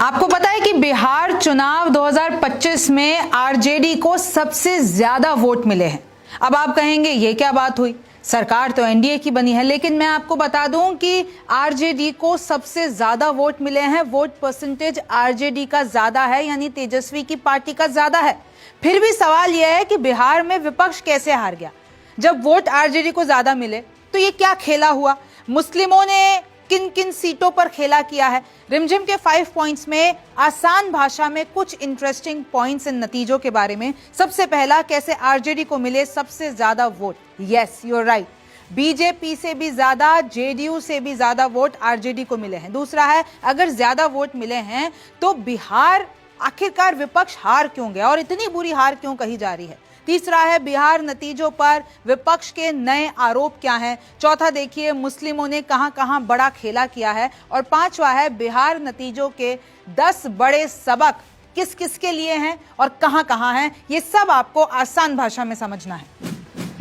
आपको पता है कि बिहार चुनाव 2025 में आरजेडी को सबसे ज्यादा वोट मिले हैं। अब आप कहेंगे ये क्या बात हुई, सरकार तो एनडीए की बनी है। लेकिन मैं आपको बता दूं कि आरजेडी को सबसे ज्यादा वोट मिले हैं। वोट परसेंटेज आरजेडी का ज्यादा है, यानी तेजस्वी की पार्टी का ज्यादा है। फिर भी सवाल यह है कि बिहार में विपक्ष कैसे हार गया। जब वोट आरजेडी को ज्यादा मिले तो ये क्या खेला हुआ, मुस्लिमों ने किन किन सीटों पर खेला किया है। रिमझिम के 5 पॉइंट्स में आसान भाषा में कुछ इंटरेस्टिंग पॉइंट्स इन नतीजों के बारे में। सबसे पहला, कैसे आरजेडी को मिले सबसे ज्यादा vote. Yes, you are right, BJP से भी ज्यादा, जेडीयू से भी ज्यादा वोट आरजेडी को मिले हैं। दूसरा है, अगर ज्यादा वोट मिले हैं तो बिहार आखिरकार विपक्ष हार क्यों गया और इतनी बुरी हार क्यों कही जा रही है। तीसरा है, बिहार नतीजों पर विपक्ष के नए आरोप क्या हैं। चौथा, देखिए मुस्लिमों ने कहां कहां बड़ा खेला किया है। और पांचवा है, बिहार नतीजों के 10 बड़े सबक किस किस के लिए हैं और कहां कहां हैं। ये सब आपको आसान भाषा में समझना है।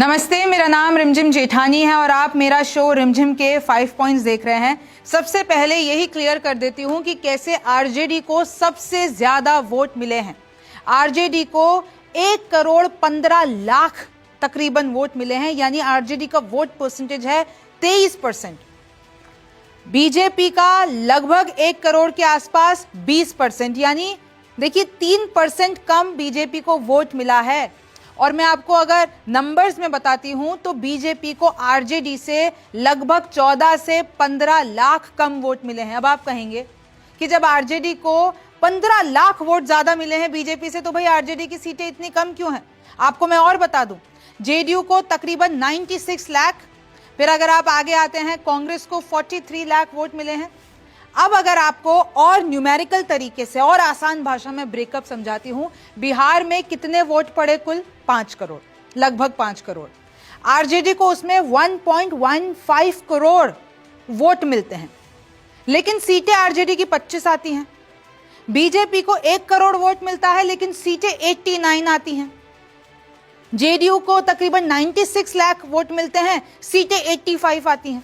नमस्ते, मेरा नाम रिमझिम जेठानी है और आप मेरा शो रिमझिम के 5 पॉइंट्स देख रहे हैं। सबसे पहले यही क्लियर कर देती हूं कि कैसे आरजेडी को सबसे ज्यादा वोट मिले हैं। आरजेडी को 1,15,00,000 तकरीबन वोट मिले हैं, यानी आरजेडी का वोट परसेंटेज है 23%। बीजेपी का लगभग 1 करोड़ के आसपास 20%, यानी देखिए 3% कम बीजेपी को वोट मिला है। और मैं आपको अगर नंबर्स में बताती हूं तो बीजेपी को आरजेडी से लगभग 14 से 15 लाख कम वोट मिले हैं। अब आप कहेंगे कि जब आरजेडी को 15 लाख वोट ज्यादा मिले हैं बीजेपी से, तो भाई आरजेडी की सीटें इतनी कम क्यों हैं। आपको मैं और बता दूं, जेडीयू को तकरीबन 96 लाख, फिर अगर आप आगे आते हैं कांग्रेस को 43 लाख वोट मिले हैं। अब अगर आपको और न्यूमेरिकल तरीके से और आसान भाषा में ब्रेकअप समझाती हूं, बिहार में कितने वोट पड़े, कुल 5 करोड़, लगभग 5 करोड़। आरजेडी को उसमें 1.15 करोड़ वोट मिलते हैं, लेकिन सीटें आरजेडी की 25 आती हैं। बीजेपी को 1 करोड़ वोट मिलता है, लेकिन सीटें 89 आती हैं। जेडीयू को तकरीबन 96 लाख वोट मिलते हैं, सीटें 85 आती हैं।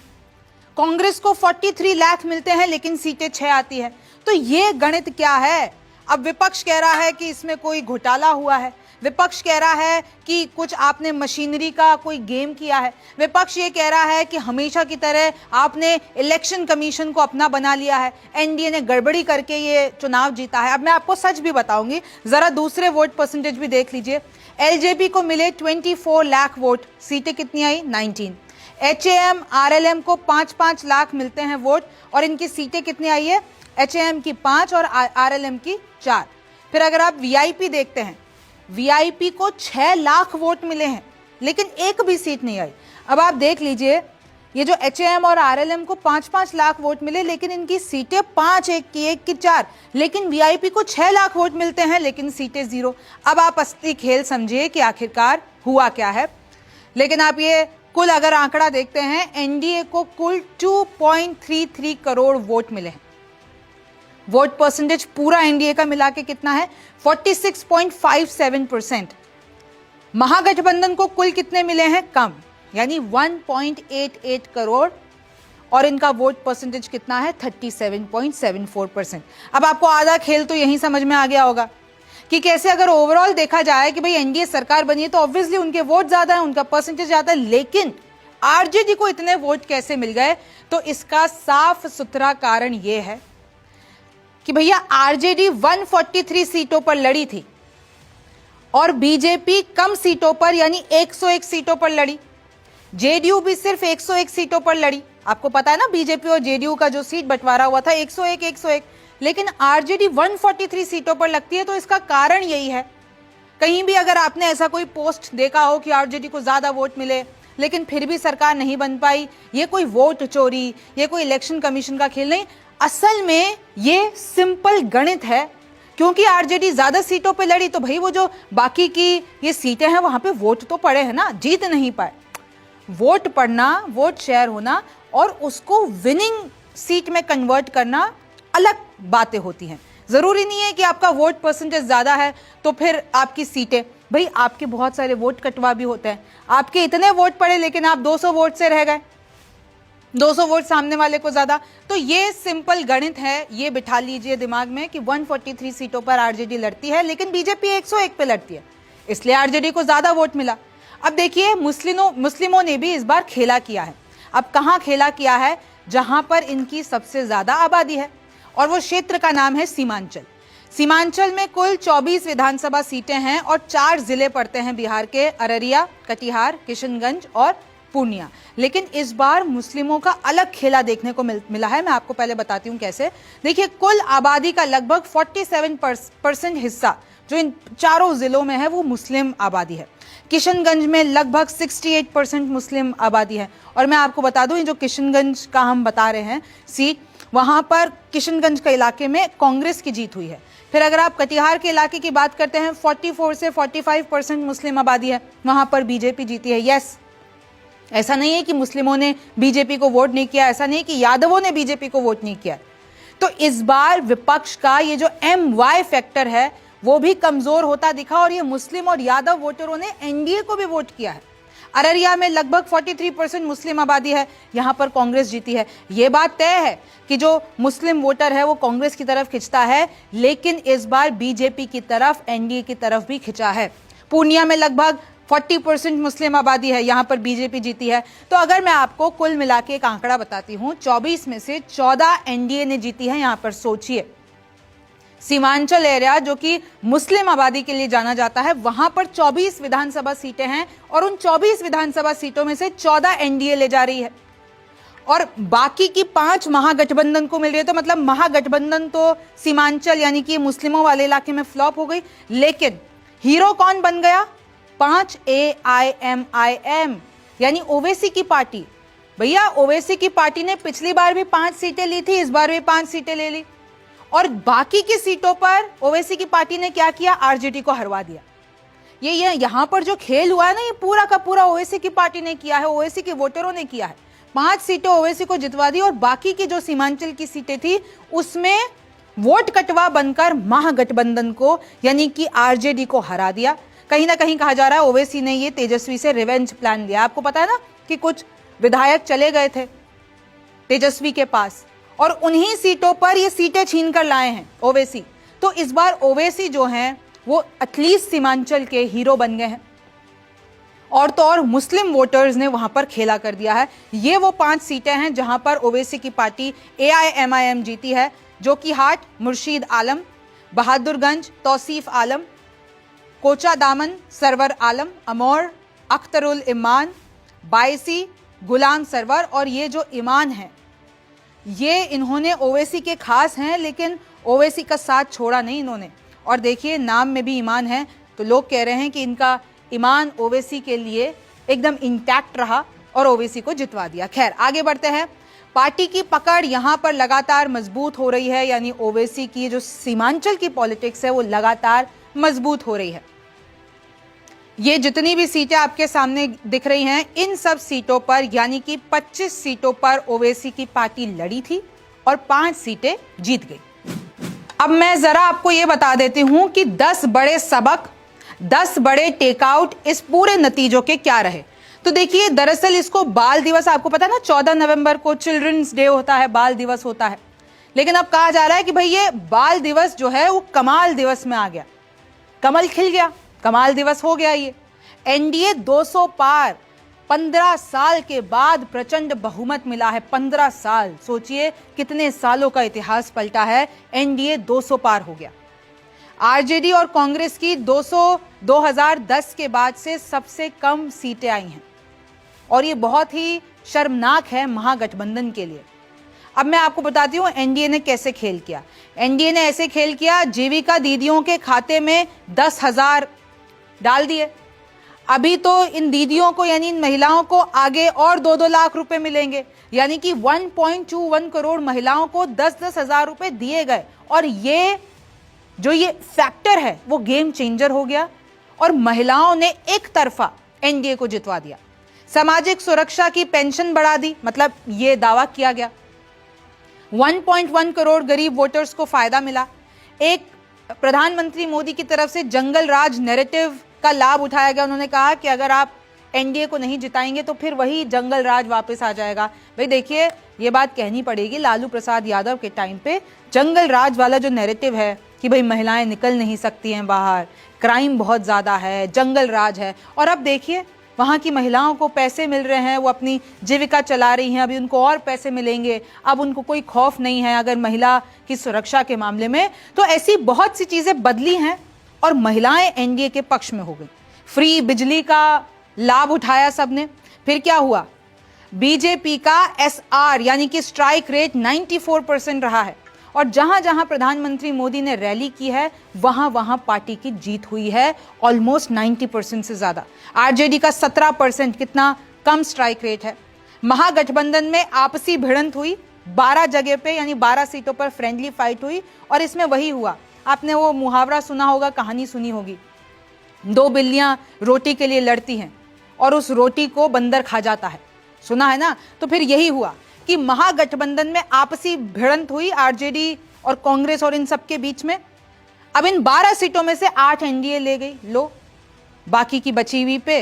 कांग्रेस को 43 लाख मिलते हैं, लेकिन सीटें 6 आती है। तो ये गणित क्या है। अब विपक्ष कह रहा है कि इसमें कोई घोटाला हुआ है, विपक्ष कह रहा है कि कुछ आपने मशीनरी का कोई गेम किया है, विपक्ष ये कह रहा है कि हमेशा की तरह आपने इलेक्शन कमीशन को अपना बना लिया है, एनडीए ने गड़बड़ी करके ये चुनाव जीता है। अब मैं आपको सच भी बताऊंगी, जरा दूसरे वोट परसेंटेज भी देख लीजिए। एलजेपी को मिले 24 लाख वोट, सीटें कितनी आई, 19। एचएएम आरएलएम को 5-5 लाख मिलते हैं वोट, और इनकी सीटें कितनी आई है, एचएएम की 5 और आरएलएम की 4। फिर अगर आप वीआईपी देखते हैं, वीआईपी को 6 लाख वोट मिले हैं, लेकिन एक भी सीट नहीं आई। अब आप देख लीजिए, ये जो एचएएम और आरएलएम को 5-5 लाख वोट मिले, लेकिन इनकी सीटें 5, एक की 4, लेकिन वीआईपी को 6 लाख वोट मिलते हैं, लेकिन सीटें 0। अब आप असली खेल समझिए कि आखिरकार हुआ क्या है। लेकिन आप ये कुल अगर आंकड़ा देखते हैं, एनडीए को कुल 2.33 करोड़ वोट मिले हैं। वोट परसेंटेज पूरा एनडीए का मिला के कितना है, 46.57%। महागठबंधन को कुल कितने मिले हैं, कम, यानी 1.88 करोड़, और इनका वोट परसेंटेज कितना है, 37.74%। अब आपको आधा खेल तो यही समझ में आ गया होगा कि कैसे अगर ओवरऑल देखा जाए कि भाई एनडीए सरकार बनी है तो ऑब्वियसली उनके वोट ज्यादा है, उनका परसेंटेज ज्यादा है, लेकिन आरजेडी को इतने वोट कैसे मिल गए। तो इसका साफ सुथरा कारण यह है कि भैया आरजेडी 143 सीटों पर लड़ी थी और बीजेपी कम सीटों पर, यानी 101 सीटों पर लड़ी। जेडीयू भी सिर्फ 101 सीटों पर लड़ी। आपको पता है ना, बीजेपी और जेडीयू का जो सीट बंटवारा हुआ था 101, लेकिन आरजेडी 143 सीटों पर लगती है। तो इसका कारण यही है, कहीं भी अगर आपने ऐसा कोई पोस्ट देखा हो कि आरजेडी को ज्यादा वोट मिले लेकिन फिर भी सरकार नहीं बन पाई, ये कोई वोट चोरी, ये कोई इलेक्शन कमीशन का खेल नहीं। असल में ये सिंपल गणित है, क्योंकि आरजेडी ज्यादा सीटों पे लड़ी तो भाई वो जो बाकी की ये सीटें हैं वहां पे वोट तो पड़े हैं ना, जीत नहीं पाए। वोट पड़ना, वोट शेयर होना और उसको विनिंग सीट में कन्वर्ट करना अलग बातें होती हैं। जरूरी नहीं है कि आपका वोट परसेंटेज ज्यादा है तो फिर आपकी सीटें, भाई आपके बहुत सारे वोट कटवा भी होते हैं। आपके इतने वोट पड़े लेकिन आप 200 वोट से रह गए, 200 वोट सामने वाले को ज्यादा। तो ये सिंपल गणित है, ये बिठा लीजिए दिमाग में कि 143 सीटों पर आरजेडी लड़ती है, लेकिन बीजेपी 101 पे लड़ती है, इसलिए आरजेडी को ज्यादा वोट मिला। अब देखिए मुस्लिमों ने भी इस बार खेला किया है। अब कहां खेला किया है? जहां पर इनकी सबसे ज्यादा आबादी है, और वो क्षेत्र का नाम है सीमांचल। सीमांचल में कुल 24 विधानसभा सीटें हैं और 4 जिले पड़ते हैं बिहार के, अररिया, कटिहार, किशनगंज और पूर्णिया। लेकिन इस बार मुस्लिमों का अलग खेला देखने को मिला है। मैं आपको पहले बताती हूं कैसे। देखिए, कुल आबादी का लगभग 47% हिस्सा जो इन चारों जिलों में है वो मुस्लिम आबादी है। किशनगंज में लगभग 68% मुस्लिम आबादी है। और मैं आपको बता दूं, ये जो किशनगंज का हम बता रहे हैं सीट, वहां पर किशनगंज के इलाके में कांग्रेस की जीत हुई है। फिर अगर आप कटिहार के इलाके की बात करते हैं, 44 से 45% मुस्लिम आबादी है, वहां पर बीजेपी जीती है। यस, ऐसा नहीं है कि मुस्लिमों ने बीजेपी को वोट नहीं किया, ऐसा नहीं कि यादवों ने बीजेपी को वोट नहीं किया। तो इस बार विपक्ष का ये जो MY फैक्टर है वो भी कमजोर होता दिखा, और ये मुस्लिम और यादव वोटरों ने एनडीए को भी वोट किया है। अररिया में लगभग 43% मुस्लिम आबादी है, यहां पर कांग्रेस जीती है। यह बात तय है कि जो मुस्लिम वोटर है वो कांग्रेस की तरफ खिंचता है, लेकिन इस बार बीजेपी की तरफ, एनडीए की तरफ भी खिंचा है। पूर्णिया में लगभग 40% मुस्लिम आबादी है, यहां पर बीजेपी जीती है। तो अगर मैं आपको कुल मिला के एक आंकड़ा बताती हूं, 24 में से 14 एनडीए ने जीती है। यहां पर सोचिए, सीमांचल एरिया जो कि मुस्लिम आबादी के लिए जाना जाता है, वहां पर 24 विधानसभा सीटें हैं, और उन 24 विधानसभा सीटों में से 14 एनडीए ले जा रही है, और बाकी की 5 महागठबंधन को मिल रही है। तो मतलब महागठबंधन तो सीमांचल यानी कि मुस्लिमों वाले इलाके में फ्लॉप हो गई, लेकिन हीरो कौन बन गया? 5 AIMIM यानी ओवैसी की पार्टी। भैया, ओवैसी की पार्टी ने पिछली बार भी 5 सीटें ली थी, इस बार भी 5 सीटें ले ली, और बाकी की सीटों पर ओवैसी की पार्टी ने क्या किया? आरजेडी को हरवा दिया। ये यहां पर जो खेल हुआ है ना, ये पूरा का पूरा ओवैसी की पार्टी ने किया है, ओवैसी के वोटरों ने किया है। 5 सीटें ओवैसी को जितवा दी, और बाकी की जो सीमांचल की सीटें थी उसमें वोट कटवा बनकर महागठबंधन को यानी कि आरजेडी को हरा दिया। कहीं ना कहीं कहा जा रहा है ओवैसी ने ये तेजस्वी से रिवेंज प्लान लिया। आपको पता है ना कि कुछ विधायक चले गए थे तेजस्वी के पास, और उन्हीं सीटों पर ये सीटें छीन कर लाए हैं ओवैसी। तो इस बार ओवैसी जो हैं वो एटलीस्ट सीमांचल के हीरो बन गए हैं, और तो और मुस्लिम वोटर्स ने वहां पर खेला कर दिया है। ये वो 5 सीटें हैं जहां पर ओवैसी की पार्टी AIMIM जीती है, जो कि हाट, मुर्शीद आलम, बहादुरगंज, तौसीफ आलम, कोचा दामन, सरवर आलम, अमौर, अख्तरुल इमान, बायसी, गुलाम सरवर। और ये जो ईमान है, ये इन्होंने ओवैसी के खास हैं, लेकिन ओवैसी का साथ छोड़ा नहीं इन्होंने। और देखिए, नाम में भी ईमान है, तो लोग कह रहे हैं कि इनका ईमान ओवैसी के लिए एकदम इंटैक्ट रहा और ओवैसी को जितवा दिया। खैर, आगे बढ़ते हैं। पार्टी की पकड़ यहां पर लगातार मजबूत हो रही है, यानी ओवैसी की जो सीमांचल की पॉलिटिक्स है वो लगातार मजबूत हो रही है। ये जितनी भी सीटें आपके सामने दिख रही हैं, इन सब सीटों पर यानी कि 25 सीटों पर ओवैसी की पार्टी लड़ी थी और 5 सीटें जीत गई। अब मैं जरा आपको ये बता देती हूं कि 10 बड़े सबक, 10 बड़े टेकआउट इस पूरे नतीजों के क्या रहे। तो देखिए, दरअसल इसको बाल दिवस, आपको पता है ना 14 नवंबर को चिल्ड्रंस डे होता है, बाल दिवस होता है, लेकिन अब कहा जा रहा है कि भाई ये बाल दिवस जो है वो कमाल दिवस में आ गया, कमल खिल गया, कमाल दिवस हो गया। ये एनडीए 200 पार, 15 साल के बाद प्रचंड बहुमत मिला है। 15 साल, सोचिए कितने सालों का इतिहास पलटा है। एनडीए 200 पार हो गया। आरजेडी और कांग्रेस की 2010 के बाद से सबसे कम सीटें आई हैं, और ये बहुत ही शर्मनाक है महागठबंधन के लिए। अब मैं आपको बताती हूं एनडीए ने कैसे खेल किया। एनडीए ने ऐसे खेल किया, जीविका दीदियों के खाते में 10,000 डाल दिए। अभी तो इन दीदियों को यानी इन महिलाओं को आगे और 2-2 लाख रुपए मिलेंगे, यानी कि 1.21 करोड़ महिलाओं को 10-10 हजार रुपए दिए गए। और ये फैक्टर है वो गेम चेंजर हो गया, और महिलाओं ने एक तरफा एनडीए को जितवा दिया। सामाजिक सुरक्षा की पेंशन बढ़ा दी, मतलब ये दावा किया गया 1.1 करोड़ गरीब वोटर्स को फायदा मिला। एक प्रधानमंत्री मोदी की तरफ से जंगल राज नैरेटिव का लाभ उठाया गया। उन्होंने कहा कि अगर आप एनडीए को नहीं जिताएंगे तो फिर वही जंगल राज वापस आ जाएगा। भाई देखिए, ये बात कहनी पड़ेगी, लालू प्रसाद यादव के टाइम पे जंगल राज वाला जो नैरेटिव है कि भाई महिलाएं निकल नहीं सकती हैं बाहर, क्राइम बहुत ज्यादा है, जंगल राज है, और अब देखिए वहां की महिलाओं को पैसे मिल रहे हैं, वो अपनी जीविका चला रही हैं, अभी उनको और पैसे मिलेंगे, अब उनको कोई खौफ नहीं है अगर महिला की सुरक्षा के मामले में। तो ऐसी बहुत सी चीजें बदली हैं और महिलाएं एनडीए के पक्ष में हो गई। फ्री बिजली का लाभ उठाया सबने। फिर क्या हुआ, बीजेपी का एसआर यानी कि स्ट्राइक रेट 94% रहा है, और जहां जहां प्रधानमंत्री मोदी ने रैली की है वहां वहां पार्टी की जीत हुई है, ऑलमोस्ट 90% से ज्यादा। आरजेडी का 17%, कितना कम स्ट्राइक रेट है। महागठबंधन में आपसी भिड़ंत हुई 12 जगह पे, यानी 12 सीटों पर फ्रेंडली फाइट हुई, और इसमें वही हुआ, आपने वो मुहावरा सुना होगा, कहानी सुनी होगी, 2 बिल्लियां रोटी के लिए लड़ती हैं और उस रोटी को बंदर खा जाता है, सुना है ना। तो फिर यही हुआ कि महागठबंधन में आपसी भिड़ंत हुई आरजेडी और कांग्रेस और इन सब के बीच में। अब इन 12 सीटों में से 8 एनडीए ले गई, लो, बाकी की बची हुई पे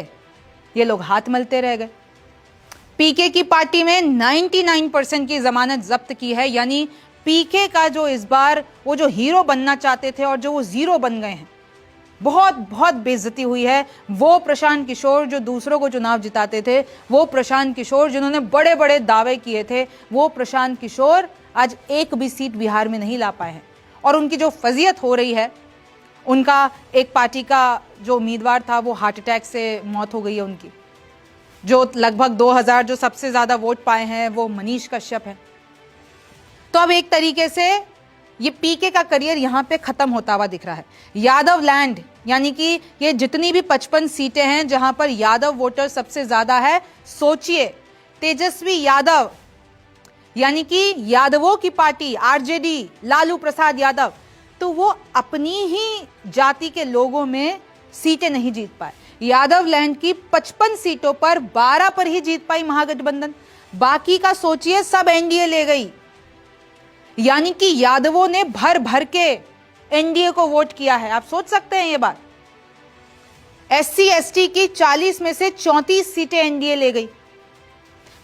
ये लोग हाथ मलते रह गए। पीके की पार्टी में 99% की जमानत जब्त की है, यानी पीके का जो इस बार वो जो हीरो बनना चाहते थे और जो वो जीरो बन गए हैं, बहुत बहुत बेइज्जती हुई है। वो प्रशांत किशोर जो दूसरों को चुनाव जिताते थे, वो प्रशांत किशोर जिन्होंने बड़े बड़े दावे किए थे, वो प्रशांत किशोर आज एक भी सीट बिहार में नहीं ला पाए हैं। और उनकी जो फजीयत हो रही है, उनका एक पार्टी का जो उम्मीदवार था वो हार्ट अटैक से मौत हो गई है उनकी। जो लगभग 2000 जो सबसे ज्यादा वोट पाए हैं वो मनीष कश्यप है। तो अब एक तरीके से ये पीके का करियर यहां पे खत्म होता हुआ दिख रहा है। यादव लैंड, यानी कि ये जितनी भी 55 सीटें हैं जहां पर यादव वोटर सबसे ज्यादा है, सोचिए तेजस्वी यादव यानी कि यादवों की पार्टी आरजेडी, लालू प्रसाद यादव, तो वो अपनी ही जाति के लोगों में सीटें नहीं जीत पाए। यादव लैंड की 55 सीटों पर 12 पर ही जीत पाई महागठबंधन, बाकी का सोचिए सब एनडीए ले गई। यानी कि यादवों ने भर भर के एनडीए को वोट किया है, आप सोच सकते हैं ये बात। एससी एसटी की 40 में से 34 सीटें एनडीए ले गई।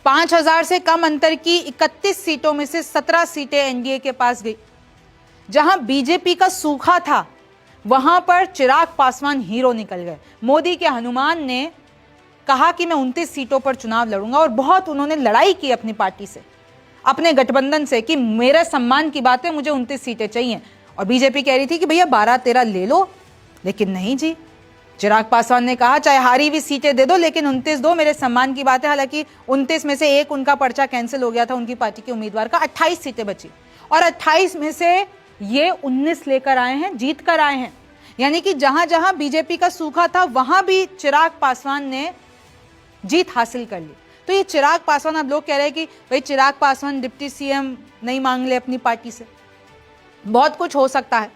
5000 से कम अंतर की 31 सीटों में से 17 सीटें एनडीए के पास गई। जहां बीजेपी का सूखा था वहां पर चिराग पासवान हीरो निकल गए। मोदी के हनुमान ने कहा कि मैं 29 सीटों पर चुनाव लड़ूंगा, और बहुत उन्होंने लड़ाई की अपनी पार्टी से, अपने गठबंधन से, कि मेरे सम्मान की बात है, मुझे 29 सीटें चाहिए। और बीजेपी कह रही थी कि भैया 12-13 ले लो, लेकिन नहीं जी, चिराग पासवान ने कहा चाहे हारी हुई सीटें दे दो लेकिन 29 दो, मेरे सम्मान की बात है। हालांकि 29 में से एक उनका पर्चा कैंसिल हो गया था उनकी पार्टी के उम्मीदवार का, 28 सीटें बची, और 28 में से ये 19 लेकर आए हैं, जीत कर आए हैं। यानी कि जहां जहां बीजेपी का सूखा था वहां भी चिराग पासवान ने जीत हासिल कर ली। तो ये चिराग पासवान, अब लोग कह रहे हैं कि भाई चिराग पासवान डिप्टी सीएम नहीं मांग ले अपनी पार्टी से, बहुत कुछ हो सकता है,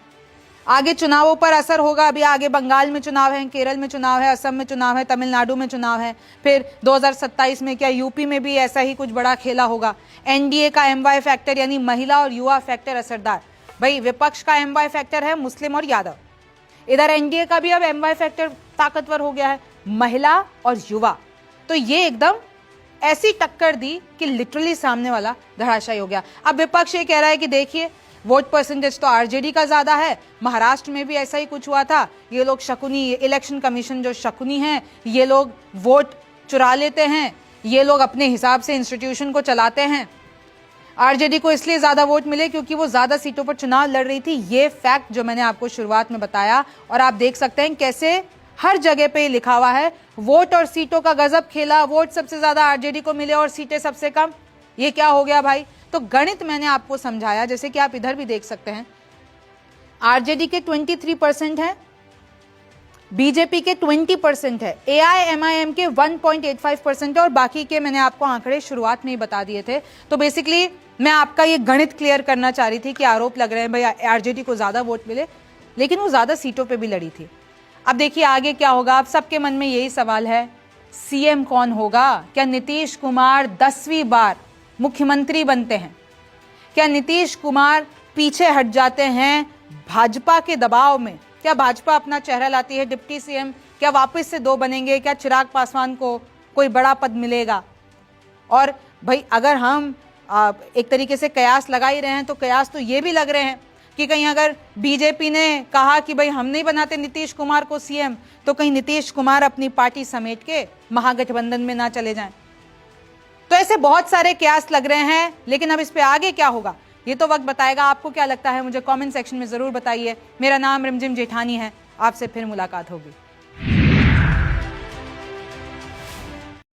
आगे चुनावों पर असर होगा। अभी आगे बंगाल में चुनाव है, केरल में चुनाव है, असम में चुनाव है, तमिलनाडु में चुनाव है, फिर 2027 में क्या यूपी में भी ऐसा ही कुछ बड़ा खेला होगा। एनडीए का एमवाई फैक्टर यानी महिला और युवा फैक्टर असरदार। भाई विपक्ष का एमवाई फैक्टर है मुस्लिम और यादव, इधर एनडीए का भी अब एमवाई फैक्टर ताकतवर हो गया है, महिला और युवा। तो ये एकदम ऐसी टक्कर दी कि लिटरली सामने वाला धराशायी हो गया। अब विपक्ष ये कह रहा है कि देखिए वोट परसेंटेज तो आरजेडी का ज्यादा है, महाराष्ट्र में भी ऐसा ही कुछ हुआ था, ये लोग शकुनी, इलेक्शन कमीशन जो शकुनी है, ये लोग वोट चुरा लेते हैं, ये लोग अपने हिसाब से इंस्टीट्यूशन को चलाते हैं। आरजेडी को इसलिए ज्यादा वोट मिले क्योंकि वो ज्यादा सीटों पर चुनाव लड़ रही थी। ये फैक्ट जो मैंने आपको शुरुआत में बताया, और आप देख सकते हैं कैसे हर जगह पे लिखा हुआ है, वोट और सीटों का गजब खेला, वोट सबसे ज्यादा आरजेडी को मिले और सीटें सबसे कम। ये क्या हो गया भाई? तो गणित मैंने आपको समझाया, जैसे कि आप इधर भी देख सकते हैं, आरजेडी के 23% है, बीजेपी के 20% है, एआईएमआईएम के 1.85% है, और बाकी के मैंने आपको आंकड़े शुरुआत में ही बता दिए थे। तो बेसिकली मैं आपका ये गणित क्लियर करना चाह रही थी कि आरोप लग रहे हैं भाई आरजेडी को ज्यादा वोट मिले, लेकिन वो ज्यादा सीटों पे भी लड़ी थी। अब देखिए आगे क्या होगा। आप सबके मन में यही सवाल है, सीएम कौन होगा? क्या नीतीश कुमार 10वीं बार मुख्यमंत्री बनते हैं? क्या नीतीश कुमार पीछे हट जाते हैं भाजपा के दबाव में? क्या भाजपा अपना चेहरा लाती है, डिप्टी सीएम क्या वापस से 2 बनेंगे? क्या चिराग पासवान को कोई बड़ा पद मिलेगा? और भाई अगर हम एक तरीके से कयास लगा ही रहे हैं तो कयास तो ये भी लग रहे हैं कि कहीं अगर बीजेपी ने कहा कि भाई हम नहीं बनाते नीतीश कुमार को सीएम, तो कहीं नीतीश कुमार अपनी पार्टी समेट के महागठबंधन में ना चले जाएं। तो ऐसे बहुत सारे कयास लग रहे हैं, लेकिन अब इस पे आगे क्या होगा ये तो वक्त बताएगा। आपको क्या लगता है मुझे कमेंट सेक्शन में जरूर बताइए। मेरा नाम रिमझिम जेठानी है, आपसे फिर मुलाकात होगी।